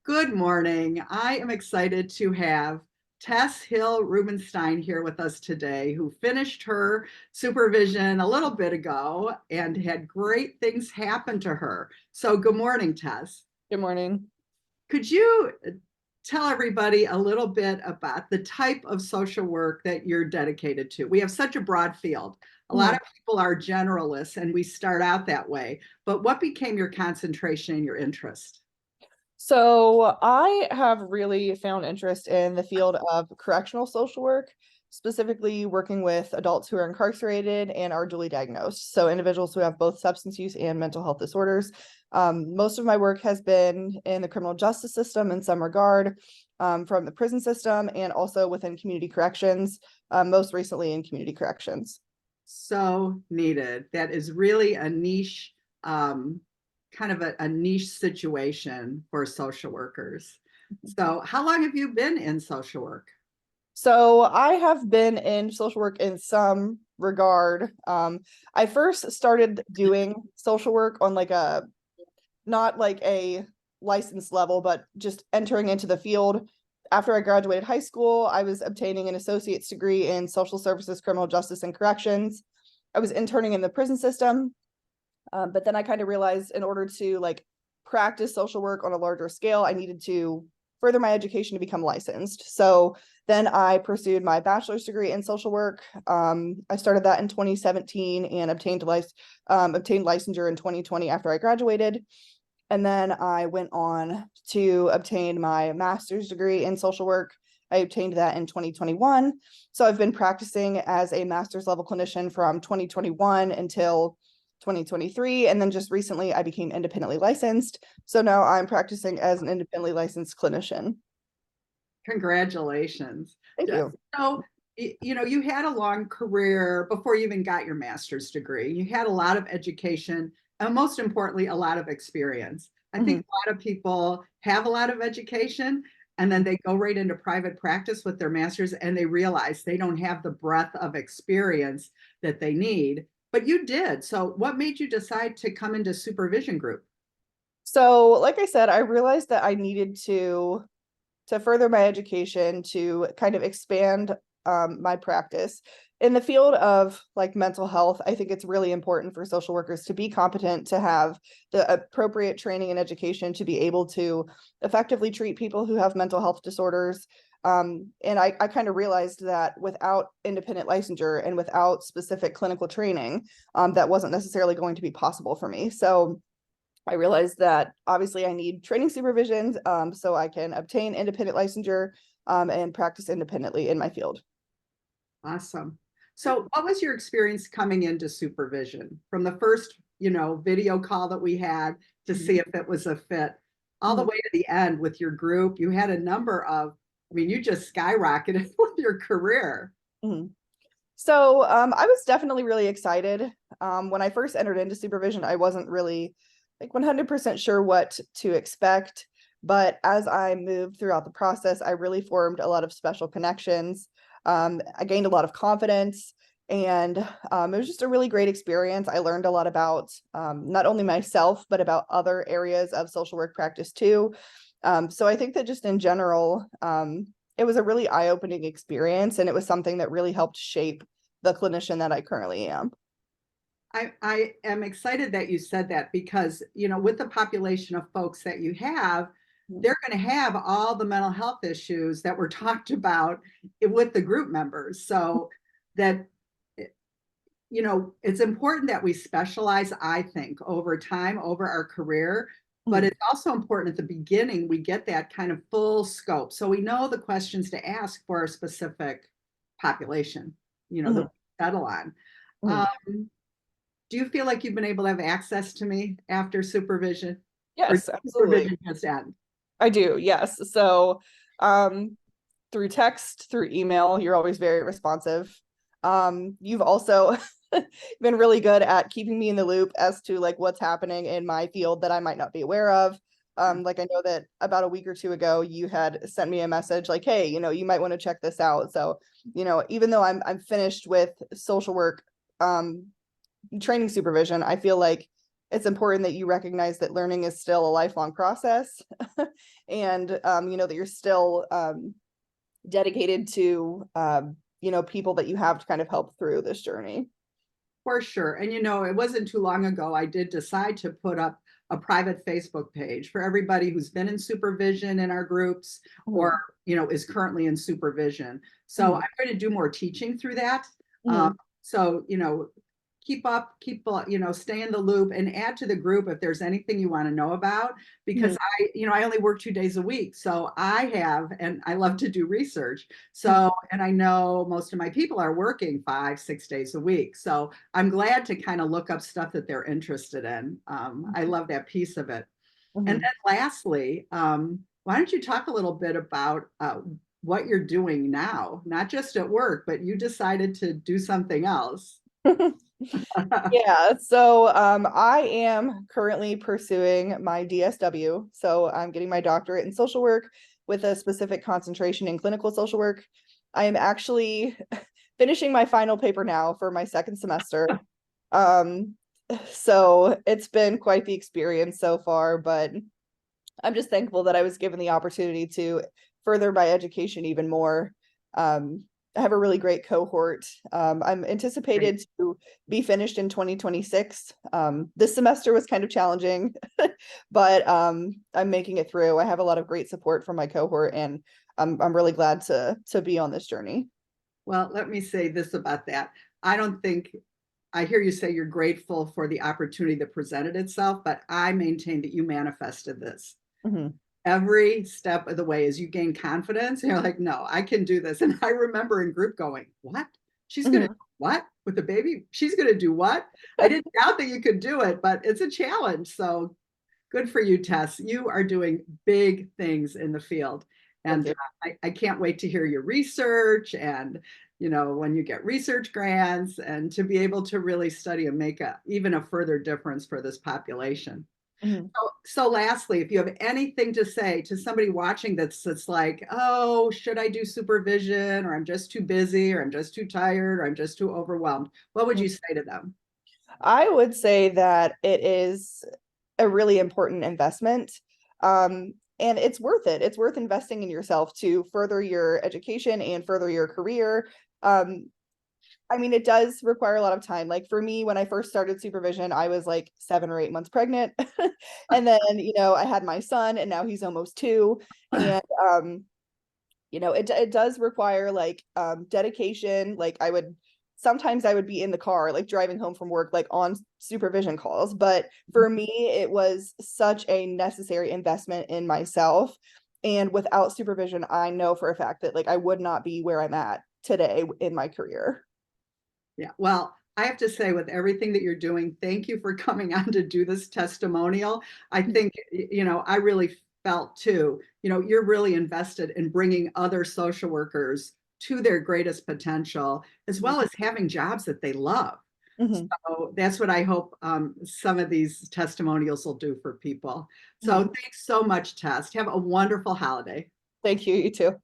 Good morning. I am excited to have Tess Hill Rubenstein here with us today, who finished her supervision a little bit ago and had great things happen to her. So, good morning, Tess. Good morning. Could you tell everybody a little bit about the type of social work that you're dedicated to? We have such a broad field. A lot of people are generalists, and we start out that way. But what became your concentration and your interest? So I have really found interest in the field of correctional social work, specifically working with adults who are incarcerated and are dually diagnosed. So individuals who have both substance use and mental health disorders. Most of my work has been in the criminal justice system in some regard, from the prison system and also within community corrections, most recently in community corrections. So needed. That is really a niche, kind of a niche situation for social workers. So, how long have you been in social work? So I have been in social work in some regard. I first started doing social work on not like a license level, but just entering into the field. After I graduated high school, I was obtaining an associate's degree in social services, criminal justice, and corrections. I was interning in the prison system, but then I kind of realized in order to practice social work on a larger scale, I needed to further my education to become licensed. So then I pursued my bachelor's degree in social work. I started that in 2017 and obtained licensure in 2020 after I graduated. And then I went on to obtain my master's degree in social work. I obtained that in 2021. So I've been practicing as a master's level clinician from 2021 until 2023. And then just recently I became independently licensed. So now I'm practicing as an independently licensed clinician. Congratulations. Thank you. So, you had a long career before you even got your master's degree. You had a lot of education, and most importantly, a lot of experience. I think a lot of people have a lot of education and then they go right into private practice with their master's and they realize they don't have the breadth of experience that they need. But you did. So, what made you decide to come into supervision group? So, like I said, I realized that I needed to further my education, to kind of expand my practice. In the field of mental health, I think it's really important for social workers to be competent, to have the appropriate training and education to be able to effectively treat people who have mental health disorders. And I kind of realized that without independent licensure and without specific clinical training, that wasn't necessarily going to be possible for me. So I realized that obviously I need training supervision, so I can obtain independent licensure, and practice independently in my field. Awesome. So, what was your experience coming into supervision from the first, video call that we had to see if it was a fit, all the way to the end with your group? You had a number of, you just skyrocketed with your career. So I was definitely really excited. When I first entered into supervision, I wasn't really 100% sure what to expect. But as I moved throughout the process, I really formed a lot of special connections. I gained a lot of confidence, and it was just a really great experience. I learned a lot about not only myself, but about other areas of social work practice too. So I think that just in general, it was a really eye-opening experience, and it was something that really helped shape the clinician that I currently am. I am excited that you said that because, with the population of folks that you have, they're going to have all the mental health issues that were talked about with the group members. So that, it's important that we specialize, I think, over time, over our career. But it's also important at the beginning, we get that kind of full scope. So we know the questions to ask for a specific population, that we settle on. Do you feel like you've been able to have access to me after supervision? Yes, Or absolutely. supervision just end? I do, yes. So through text, through email, you're always very responsive. You've also been really good at keeping me in the loop as to what's happening in my field that I might not be aware of. I know that about a week or two ago, you had sent me a message like, hey, you might want to check this out. So, even though I'm finished with social work training supervision, I feel like it's important that you recognize that learning is still a lifelong process and that you're still dedicated to people that you have to kind of help through this journey. For sure. And it wasn't too long ago, I did decide to put up a private Facebook page for everybody who's been in supervision in our groups or, is currently in supervision. So I'm going to do more teaching through that. So, stay in the loop and add to the group if there's anything you want to know about, because I only work 2 days a week. So and I love to do research. So, and I know most of my people are working 5-6 days a week. So I'm glad to kind of look up stuff that they're interested in. I love that piece of it. And then lastly, why don't you talk a little bit about what you're doing now, not just at work, but you decided to do something else. Yeah, so I am currently pursuing my DSW. So I'm getting my doctorate in social work with a specific concentration in clinical social work. I am actually finishing my final paper now for my second semester. So it's been quite the experience so far, but I'm just thankful that I was given the opportunity to further my education even more. I have a really great cohort. I'm anticipated to be finished in 2026. This semester was kind of challenging, but I'm making it through. I have a lot of great support from my cohort, and I'm really glad to be on this journey. Well, let me say this about that. I hear you say you're grateful for the opportunity that presented itself, but I maintain that you manifested this. Every step of the way as you gain confidence, you're like, no, I can do this. And I remember in group going, what? She's going to do what with the baby? She's going to do what? I didn't doubt that you could do it, but it's a challenge. So good for you, Tess. You are doing big things in the field. And I can't wait to hear your research and, when you get research grants and to be able to really study and make even a further difference for this population. So lastly, if you have anything to say to somebody watching that's like, oh, should I do supervision, or I'm just too busy, or I'm just too tired, or I'm just too overwhelmed, what would you say to them? I would say that it is a really important investment. And it's worth it. It's worth investing in yourself to further your education and further your career. It does require a lot of time. Like for me, when I first started supervision, I was like 7 or 8 months pregnant. And then, I had my son and now he's almost 2. And, it does require like dedication. Like sometimes I would be in the car, like driving home from work, like on supervision calls. But for me, it was such a necessary investment in myself. And without supervision, I know for a fact that like I would not be where I'm at today in my career. Yeah, well, I have to say, with everything that you're doing, thank you for coming on to do this testimonial. I think, I really felt too, you're really invested in bringing other social workers to their greatest potential, as well as having jobs that they love. So that's what I hope some of these testimonials will do for people. So thanks so much, Tess. Have a wonderful holiday. Thank you. You too.